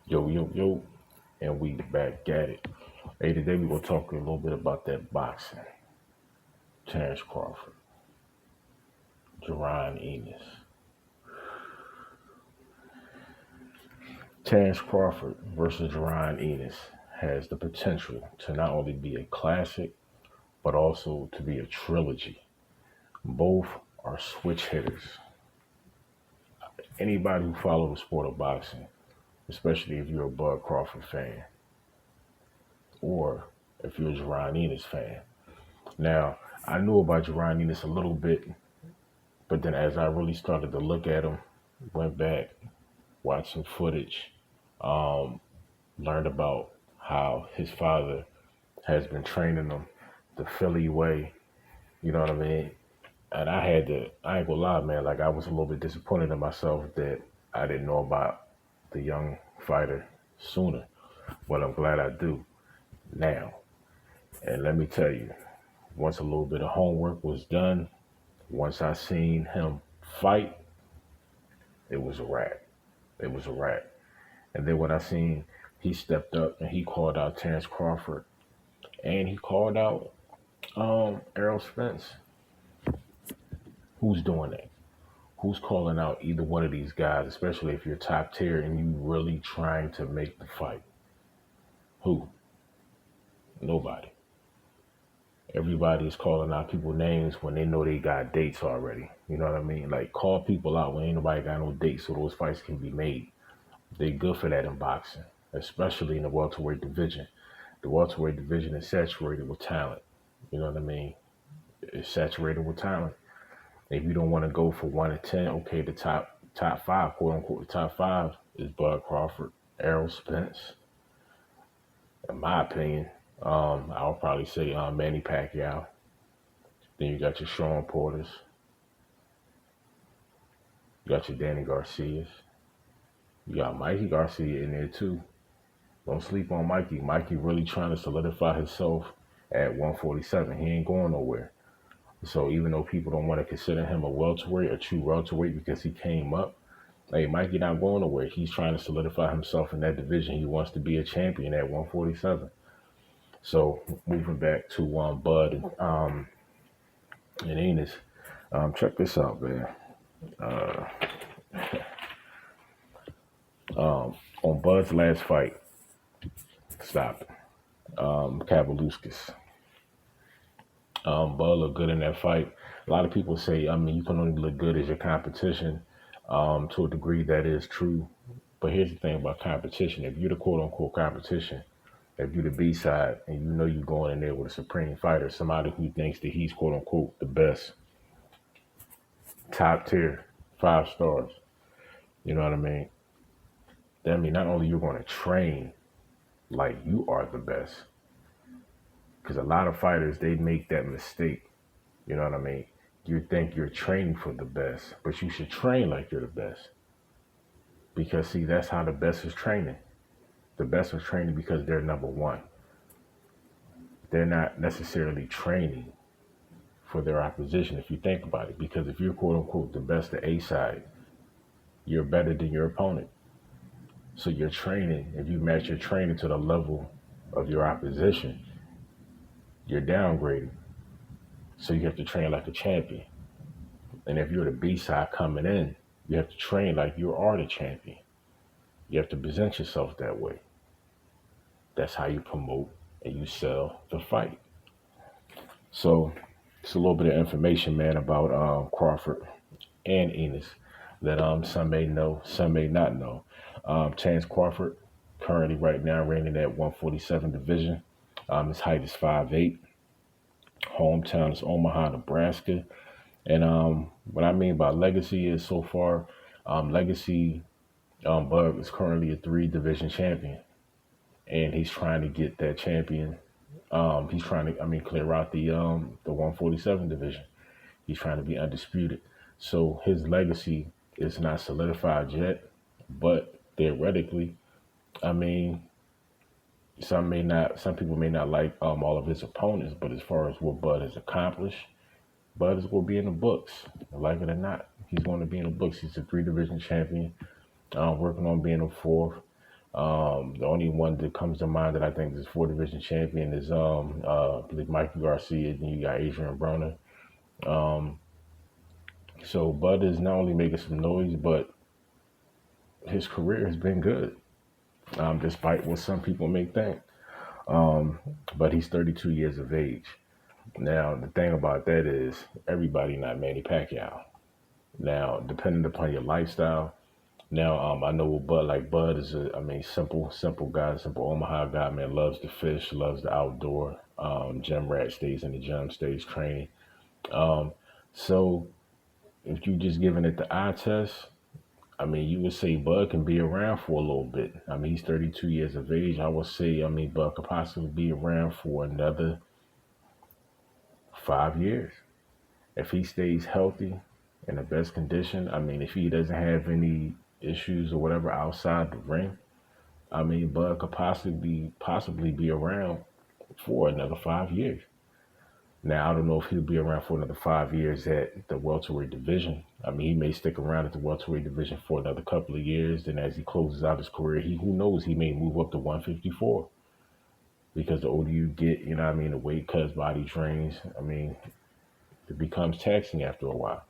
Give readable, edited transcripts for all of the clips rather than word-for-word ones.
Yo, yo, yo, and we back at it. Hey, today we gonna talk a little bit about that boxing. Terence Crawford, Jaron Ennis. Terence Crawford versus Jaron Ennis has the potential to not only be a classic, but also to be a trilogy. Both are switch hitters. Anybody who follows the sport of boxing, especially if you're a Bud Crawford fan, or if you're a Jaron Ennis fan. Now, I knew about Jaron Ennis a little bit. But then as I really started to look at him, went back, watched some footage, um, learned about how his father has been training him the Philly way, you know what I mean? And I ain't gonna lie, man, like I was a little bit disappointed in myself that I didn't know about the young fighter sooner. But I'm glad I do now. And let me tell you, once a little bit of homework was done, once I seen him fight, it was a wrap. It was a wrap. And then when I seen he stepped up and he called out Terence Crawford and he called out Errol Spence, who's doing that? Who's calling out either one of these guys, especially if you're top tier and you really trying to make the fight? Who? Nobody. Everybody is calling out people names when they know they got dates already. You know what I mean? Like call people out when ain't nobody got no dates so those fights can be made. They good for that in boxing, especially in the welterweight division. The welterweight division is saturated with talent. You know what I mean? It's saturated with talent. If you don't want to go for 1 to 10, okay, the top five, quote unquote, the top five is Bud Crawford, Errol Spence. In my opinion, I'll probably say Manny Pacquiao. Then you got your Sean Porters, you got your Danny Garcias, you got Mikey Garcia in there too. Don't sleep on Mikey. Mikey really trying to solidify himself at 147. He ain't going nowhere. So even though people don't want to consider him a welterweight, a true welterweight because he came up, hey, Mikey not going nowhere. He's trying to solidify himself in that division. He wants to be a champion at 147. So moving back to Bud and Enos, check this out, man. Uh, on Bud's last fight, stop. Kavaluzkis. Bud looked good in that fight. A lot of people say, I mean, you can only look good as your competition. To a degree, that is true. But here's the thing about competition: if you're the quote unquote competition, if you're the B side, and you know you're going in there with a supreme fighter, somebody who thinks that he's quote unquote the best, top tier, 5 stars, you know what I mean? That means not only you're going to train like you are the best, because a lot of fighters they make that mistake. You know what I mean? You think you're training for the best, but you should train like you're the best. Because see, that's how the best is training. The best is training because they're number one. They're not necessarily training for their opposition if you think about it. Because if you're quote unquote the best at A side, you're better than your opponent. So you're training, if you match your training to the level of your opposition, you're downgrading. So you have to train like a champion. And if you're the B side coming in, you have to train like you are the champion. You have to present yourself that way. That's how you promote and you sell the fight. So it's a little bit of information, man, about Crawford and Enos that some may know, some may not know. Terence Crawford currently right now reigning at 147 division. His height is 5'8". Hometown is Omaha, Nebraska. And what I mean by legacy is so far, legacy Bud is currently a 3 division champion, and he's trying to get that champion. He's trying to, I mean, clear out the 147 division. He's trying to be undisputed. So his legacy is not solidified yet, but theoretically, I mean, some people may not like all of his opponents, but as far as what Bud has accomplished, Bud is going to be in the books. Like it or not, he's going to be in the books. He's a 3 division champion, working on being a fourth. The only one that comes to mind that I think is 4 division champion is I believe Mikey Garcia, and you got Adrian Broner. Um, so Bud is not only making some noise, but his career has been good, despite what some people may think. Um, but he's 32 years of age. Now, the thing about that is everybody not Manny Pacquiao. Now, depending upon your lifestyle, now I know what Bud like. Bud is simple guy, simple Omaha guy, man. Loves to fish, loves the outdoor. Gym rat, stays in the gym, stays training. Um, so if you just giving it the eye test, you would say Bud can be around for a little bit. He's 32 years of age. I would say, Bud could possibly be around for another 5 years. If he stays healthy, in the best condition, if he doesn't have any issues or whatever outside the ring, Bud could possibly be around for another 5 years. Now, I don't know if he'll be around for another 5 years at the welterweight division. He may stick around at the welterweight division for another couple of years. Then, as he closes out his career, who knows, he may move up to 154. Because the older you get, the weight cuts, body drains. It becomes taxing after a while.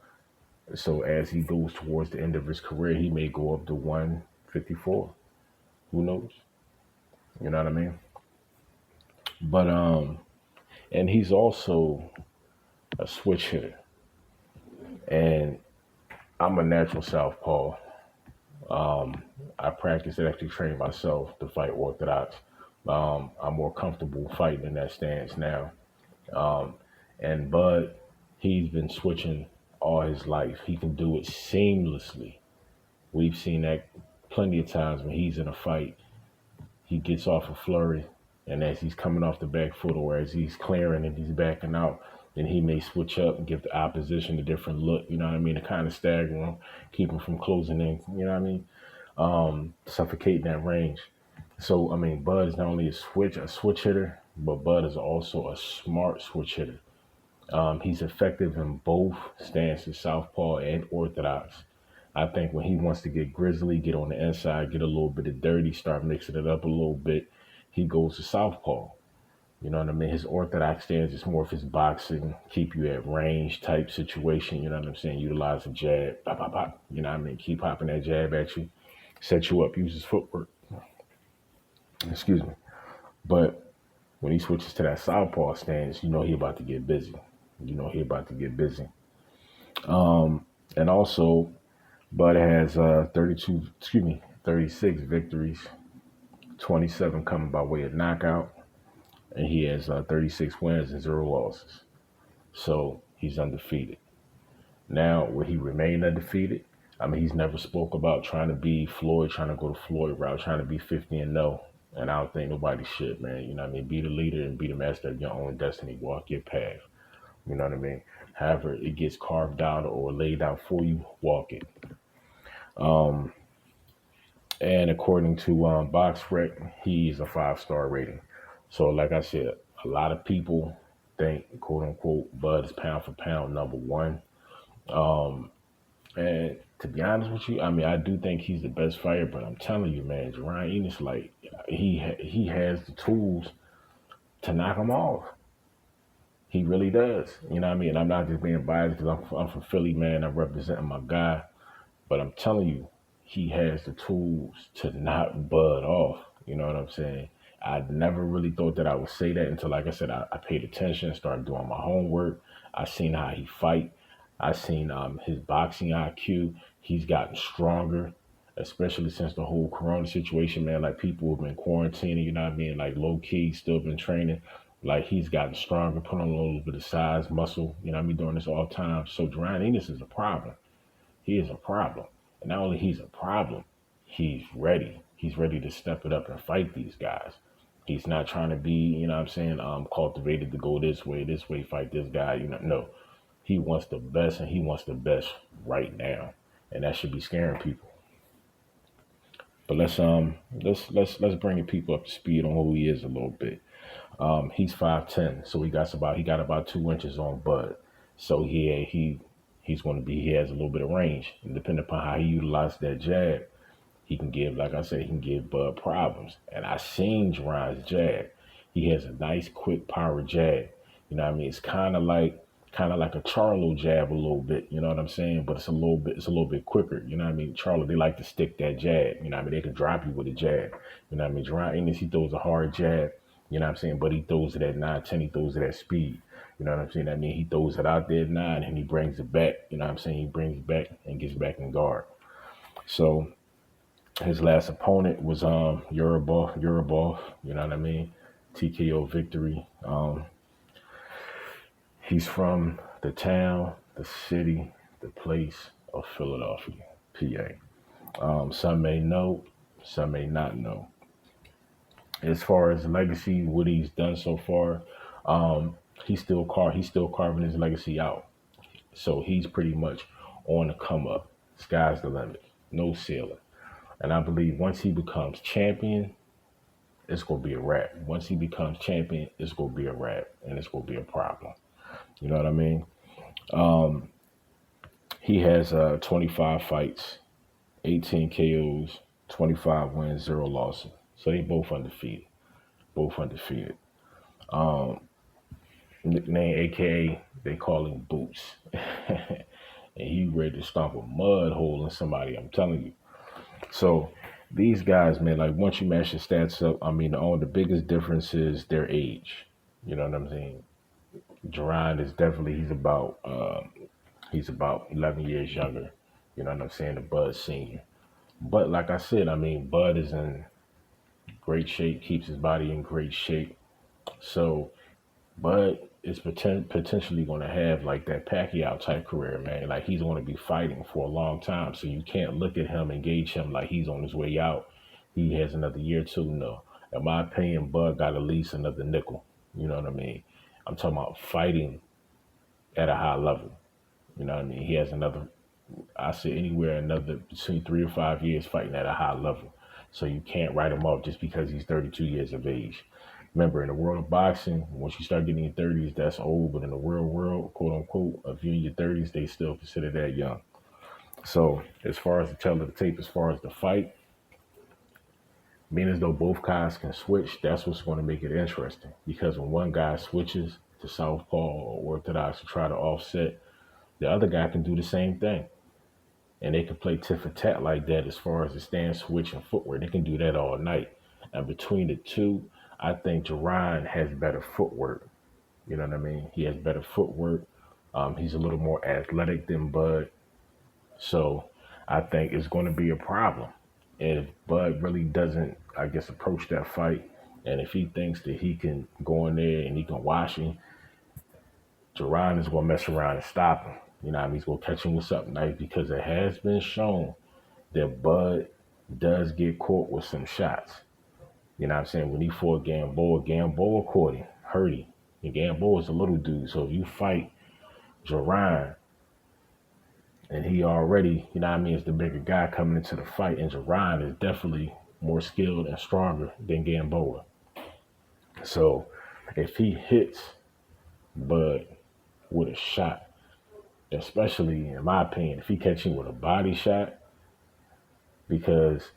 So, as he goes towards the end of his career, he may go up to 154. Who knows? You know what I mean? But and he's also a switch hitter. And I'm a natural southpaw. I practice and actually train myself to fight orthodox. I'm more comfortable fighting in that stance now. Um, and Bud, he's been switching all his life. He can do it seamlessly. We've seen that plenty of times when he's in a fight. He gets off a flurry, and as he's coming off the back foot or as he's clearing and he's backing out, then he may switch up and give the opposition a different look, to kind of stagger him, keep him from closing in, suffocating that range. So, Bud is not only a switch hitter, but Bud is also a smart switch hitter. He's effective in both stances, southpaw and orthodox. I think when he wants to get grizzly, get on the inside, get a little bit of dirty, start mixing it up a little bit, he goes to southpaw. You know what I mean? His orthodox stance is more of his boxing, keep you at range type situation. You know what I'm saying? Utilize a jab, pop, pop, pop. You know what I mean? Keep popping that jab at you, set you up, use his footwork. Excuse me. But when he switches to that southpaw stance, he about to get busy. He about to get busy. And also, Bud has 36 victories, 27 coming by way of knockout, and he has 36 wins and 0 losses. So he's undefeated. Now, will he remain undefeated? He's never spoke about trying to be Floyd, trying to go the Floyd route, trying to be 50-0. And I don't think nobody should, man. You know what I mean? Be the leader and be the master of your own destiny. Walk your path. You know what I mean? However, it gets carved out or laid out for you, walk it. Um, and according to BoxRec, he's a 5-star rating. So, like I said, a lot of people think, quote unquote, Bud is pound for pound number one. Um, and to be honest with you, I do think he's the best fighter, but I'm telling you, man, Jaron Ennis, like, he has the tools to knock him off. He really does. You know what I mean? I'm not just being biased because I'm from Philly, man. I'm representing my guy. But I'm telling you, he has the tools to knock Bud off. You know what I'm saying? I never really thought that I would say that until, like I said, I paid attention, started doing my homework. I seen how he fight. I seen his boxing IQ. He's gotten stronger, especially since the whole Corona situation, man. Like, people have been quarantining, you know what I mean? Like, low key, still been training. Like, he's gotten stronger, put on a little bit of size, muscle, you know what I mean, doing this all the time. So Jaron Ennis is a problem. He is a problem. And not only he's a problem, he's ready. He's ready to step it up and fight these guys. He's not trying to be, you know what I'm saying, cultivated to go this way, fight this guy. No. He wants the best, and he wants the best right now. And that should be scaring people. But let's bring people up to speed on who he is a little bit. He's 5'10", so he got about 2 inches on Bud. So he's going to be, he has a little bit of range. And depending upon how he utilizes that jab, He can give, like I said, he can give Bud problems. And I seen Jaron's jab. He has a nice, quick power jab. You know what I mean? It's kind of like a Charlo jab a little bit. You know what I'm saying? But it's a little bit quicker. You know what I mean? Charlo, they like to stick that jab. You know what I mean? They can drop you with a jab. You know what I mean? Jaron Ennis, he throws a hard jab. You know what I'm saying? But he throws it at 9-10. He throws it at speed. You know what I'm saying? I mean, he throws it out there at 9 and he brings it back. You know what I'm saying? He brings it back and gets back in guard. So his last opponent was Urabov, you know what I mean? TKO victory. He's from the town, the city, the place of Philadelphia, PA. Some may know, some may not know. As far as legacy, what he's done so far, he's still carving his legacy out. So he's pretty much on the come up. Sky's the limit, no ceiling. And I believe once he becomes champion, it's gonna be a wrap. Once he becomes champion, it's gonna be a wrap, and it's gonna be a problem. You know what I mean? Um, he has 25 fights, 18 KOs, 25 wins, 0 losses. So they both undefeated. Both undefeated. Um, Nickname, aka they call him Boots, and he ready to stomp a mud hole in somebody. I'm telling you. So these guys, man, like once you match your stats up, I mean, the biggest difference is their age. You know what I'm saying? Jaron is definitely he's about 11 years younger. You know what I'm saying? The Bud senior. But like I said, I mean, Bud is in great shape, keeps his body in great shape. So Bud is potentially going to have like that Pacquiao type career, man. Like he's going to be fighting for a long time. So you can't look at him and gauge him like he's on his way out. He has another year or two. No. In my opinion, Bud got at least another nickel. You know what I mean? I'm talking about fighting at a high level. You know what I mean? He has another, I say anywhere another between 3 or 5 years fighting at a high level. So you can't write him off just because he's 32 years of age. Remember, in the world of boxing, once you start getting in your 30s, that's old. But in the real world, quote unquote, if you're in your 30s, they still consider that young. So as far as the tell of the tape, as far as the fight, being as though both guys can switch, that's what's going to make it interesting. Because when one guy switches to southpaw or orthodox to try to offset, the other guy can do the same thing. And they can play tit for tat like that as far as the stance, switch, and footwork. They can do that all night. And between the two, I think Jaron has better footwork. You know what I mean? He has better footwork. He's a little more athletic than Bud. So I think it's going to be a problem. And if Bud really doesn't, I guess, approach that fight, and if he thinks that he can go in there and he can wash him, Jaron is going to mess around and stop him. You know what I mean? He's going to catch him with something nice because it has been shown that Bud does get caught with some shots. You know what I'm saying? When he fought Gamboa caught him, hurt him. And Gamboa is a little dude. So if you fight Jaron and he already, you know what I mean, is the bigger guy coming into the fight, and Jaron is definitely more skilled and stronger than Gamboa. So if he hits Bud with a shot, especially in my opinion, if he catch him with a body shot, because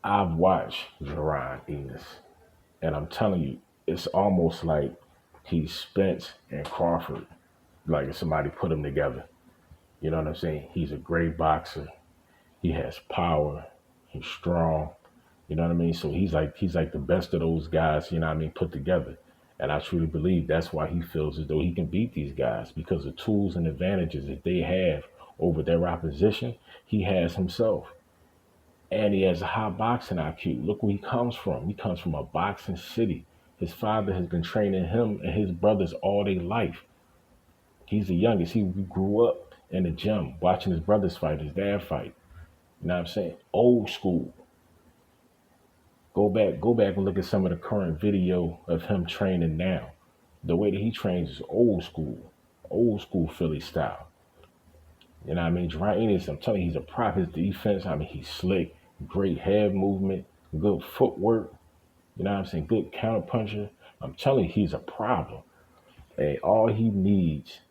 I've watched Jaron Ennis, and I'm telling you, it's almost like he's Spence and Crawford, like if somebody put them together. You know what I'm saying? He's a great boxer. He has power. He's strong. You know what I mean? So he's like the best of those guys, you know what I mean, put together. And I truly believe that's why he feels as though he can beat these guys, because the tools and advantages that they have over their opposition, he has himself. And he has a high boxing IQ. Look where he comes from. He comes from a boxing city. His father has been training him and his brothers all their life. He's the youngest. He grew up in the gym watching his brothers fight, his dad fight. You know what I'm saying? Old school. Go back and look at some of the current video of him training now. The way that he trains is old school Philly style. You know what I mean? Jaron Ennis, I'm telling you, he's a prop. His defense, I mean, he's slick, great head movement, good footwork. You know what I'm saying? Good counter puncher. I'm telling you, he's a problem. And all he needs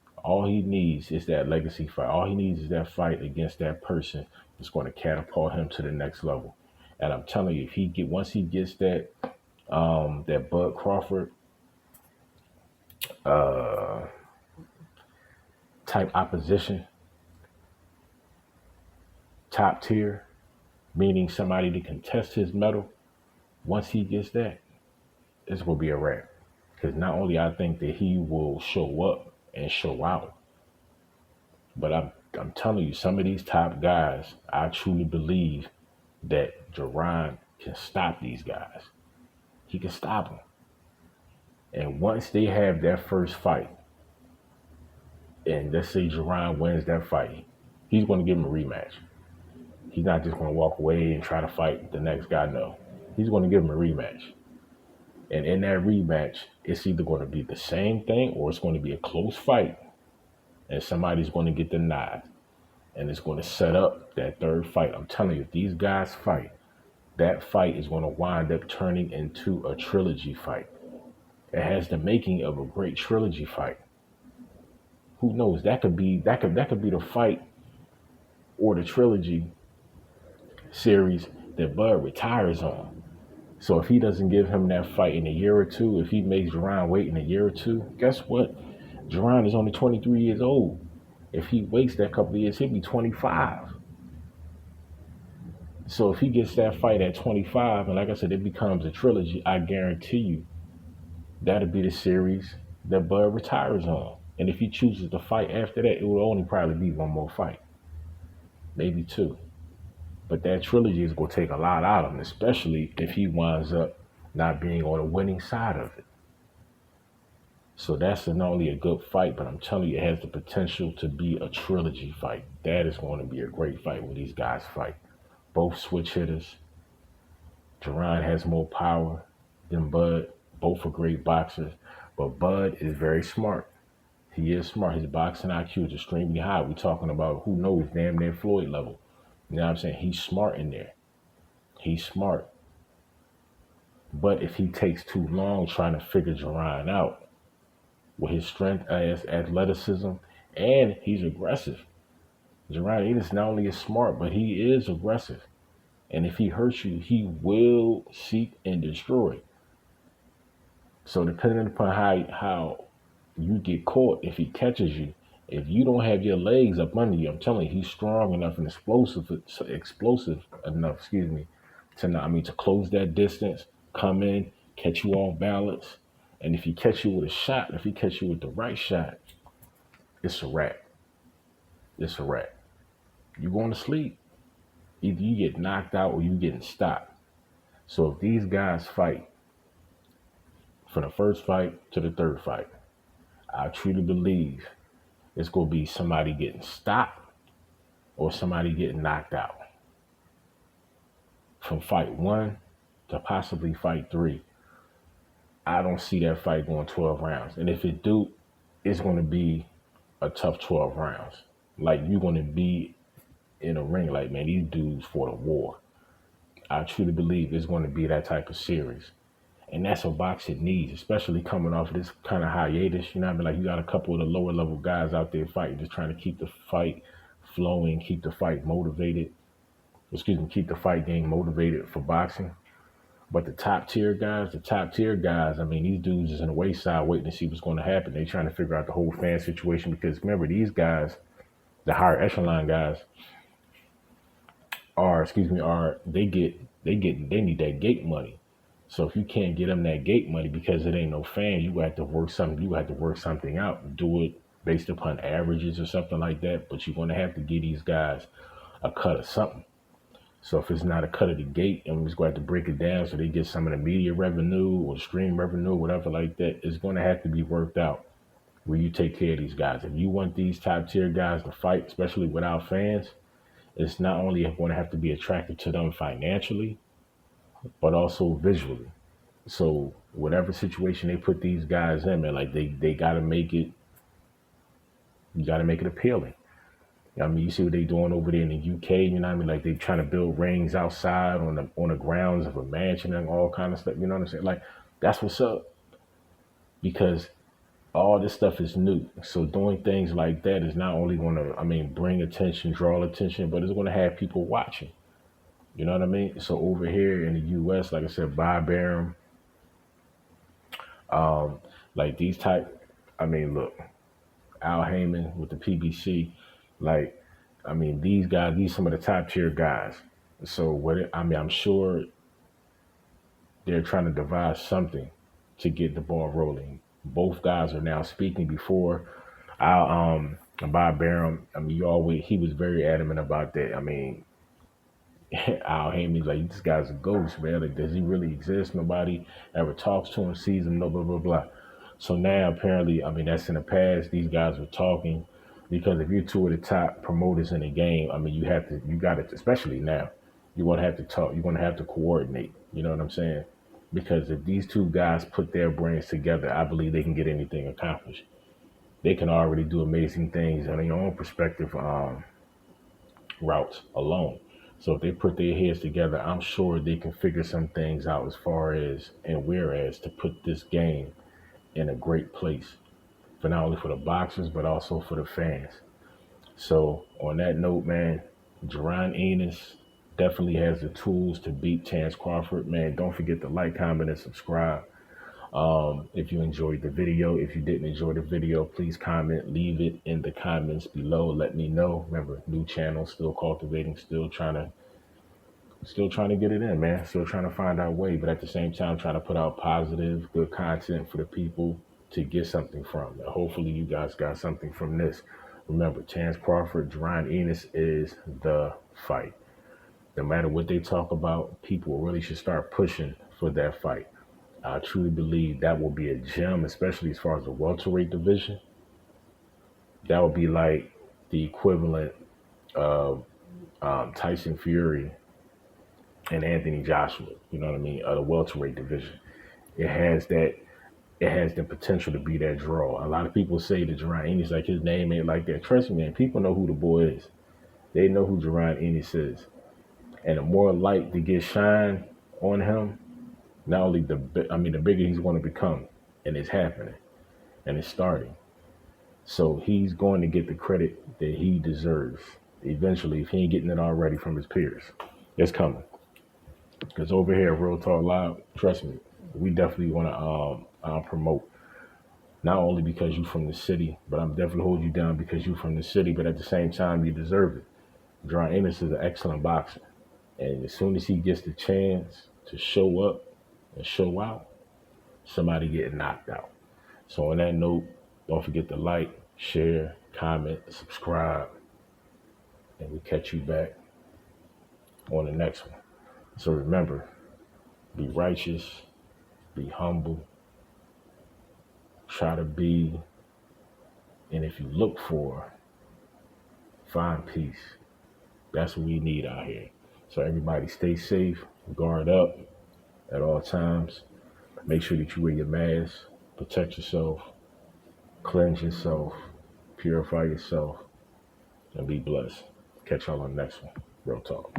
is that legacy fight. All he needs is that fight against that person It's going to catapult him to the next level. And I'm telling you, if he get once he gets that Bud Crawford uh, type opposition, top tier, meaning somebody to contest his medal. Once he gets that, it's gonna be a wrap. Because not only I think that he will show up and show out, but I'm telling you, some of these top guys, I truly believe that Jaron can stop these guys. He can stop them. And once they have that first fight, and let's say Jaron wins that fight, he's going to give him a rematch. He's not just going to walk away and try to fight the next guy. No, he's going to give him a rematch. And in that rematch, it's either going to be the same thing or it's going to be a close fight, and somebody's going to get the nod, and it's going to set up that third fight. I'm telling you, if these guys fight, that fight is going to wind up turning into a trilogy fight. It has the making of a great trilogy fight. Who knows? That could be the fight or the trilogy series that Bud retires on. So if he doesn't give him that fight in a year or two, if he makes Jaron wait in a year or two, guess what? Jaron is only 23 years old. If he waits that couple of years, he'll be 25. So if he gets that fight at 25, and like I said, it becomes a trilogy, I guarantee you that'll be the series that Bud retires on. And if he chooses to fight after that, it will only probably be one more fight, maybe two. But that trilogy is going to take a lot out of him, especially if he winds up not being on the winning side of it. So that's not only a good fight, but I'm telling you, it has the potential to be a trilogy fight. That is going to be a great fight when these guys fight. Both switch hitters. Jaron has more power than Bud. Both are great boxers. But Bud is very smart. He is smart. His boxing IQ is extremely high. We're talking about, who knows, damn near Floyd level. You know what I'm saying? He's smart in there. He's smart. But if he takes too long trying to figure Jaron out with his strength as athleticism, and he's aggressive. Jaron Ennis not only is smart, but he is aggressive. And if he hurts you, he will seek and destroy. So depending upon how you get caught, if he catches you, if you don't have your legs up under you, I'm telling you, he's strong enough and explosive enough, to close that distance, come in, catch you off balance. And if he catch you with a shot, if he catch you with the right shot, it's a wrap. It's a wrap. You're going to sleep. Either you get knocked out or you getting stopped. So if these guys fight from the first fight to the third fight, I truly believe it's going to be somebody getting stopped or somebody getting knocked out. From fight one to possibly fight three, I don't see that fight going 12 rounds. And if it do, it's going to be a tough 12 rounds. Like, you're going to be in a ring like, man, these dudes fought a war. I truly believe it's going to be that type of series. And that's what boxing needs, especially coming off of this kind of hiatus. You know what I mean? Like, you got a couple of the lower level guys out there fighting, just trying to keep the fight flowing, keep the fight motivated. Keep the fight game motivated for boxing. But the top tier guys, I mean, these dudes is in the wayside waiting to see what's going to happen. They're trying to figure out the whole fan situation, because remember, these guys, the higher echelon guys, they need that gate money. So if you can't get them that gate money because it ain't no fans, you have to work something out, do it based upon averages or something like that. But you're going to have to give these guys a cut of something. So if it's not a cut of the gate, and we're just going to have to break it down so they get some of the media revenue or stream revenue or whatever like that, it's going to have to be worked out where you take care of these guys. If you want these top tier guys to fight, especially without fans, it's not only going to have to be attractive to them financially, but also visually. So whatever situation they put these guys in, man, like they gotta make it, you gotta make it appealing. I mean, you see what they doing over there in the UK, you know what I mean? Like, they trying to build rings outside on the grounds of a mansion and all kind of stuff, you know what I'm saying? Like, that's what's up. Because All this stuff is new. So doing things like that is not only going to, I mean, bring attention, draw attention, but it's going to have people watching. You know what I mean? So over here in the U.S., like I said, Bob Arum, um, like these type, I mean, look, Al Heyman with the PBC, like, I mean, these guys, these some of the top tier guys. So I mean, I'm sure they're trying to devise something to get the ball rolling. Both guys are now speaking. Before I Bob Barum, I mean, he was very adamant about that. I mean, Al Heyman's like, this guy's a ghost, man. Like, does he really exist? Nobody ever talks to him, sees him, no, blah, blah, blah. So now, apparently, I mean, that's in the past. These guys are talking because if you're two of the top promoters in the game, I mean, you got to, especially now, you're going to have to talk. You're going to have to coordinate. You know what I'm saying? Because if these two guys put their brains together, I believe they can get anything accomplished. They can already do amazing things on their own perspective. Routes alone. So if they put their heads together, I'm sure they can figure some things out as far as and whereas to put this game in a great place for not only for the boxers but also for the fans. So on that note, man, Jaron Ennis definitely has the tools to beat Terence Crawford. Man, don't forget to like, comment, and subscribe. If you enjoyed the video, if you didn't enjoy the video, please comment, leave it in the comments below. Let me know. Remember, new channel, still cultivating, still trying to get it in, man. Still trying to find our way, but at the same time, trying to put out positive, good content for the people to get something from. And hopefully, you guys got something from this. Remember, Terence Crawford, Jaron Ennis is the fight. No matter what they talk about, people really should start pushing for that fight. I truly believe that will be a gem, especially as far as the welterweight division. That would be like the equivalent of Tyson Fury and Anthony Joshua. You know what I mean? The welterweight division. It has that. It has the potential to be that draw. A lot of people say that Jaron Ennis, like his name ain't like that. Trust me, man. People know who the boy is. They know who Jaron Ennis is. And the more light to get shine on him, not only the bigger he's going to become, and it's happening, and it's starting. So he's going to get the credit that he deserves eventually if he ain't getting it already from his peers. It's coming. Because over here, Real Talk Live, trust me, we definitely want to promote. Not only because you from the city, but I'm definitely hold you down because you from the city. But at the same time, you deserve it. Jaron Ennis is an excellent boxer, and as soon as he gets the chance to show up and show out, somebody getting knocked out. So on that note, don't forget to like, share, comment, subscribe, and we'll catch you back on the next one. So remember, be righteous, be humble, try to be, and if you look for, find peace. That's what we need out here. So everybody stay safe, guard up at all times. Make sure that you wear your mask, protect yourself, cleanse yourself, purify yourself, and be blessed. Catch y'all on the next one. Real talk.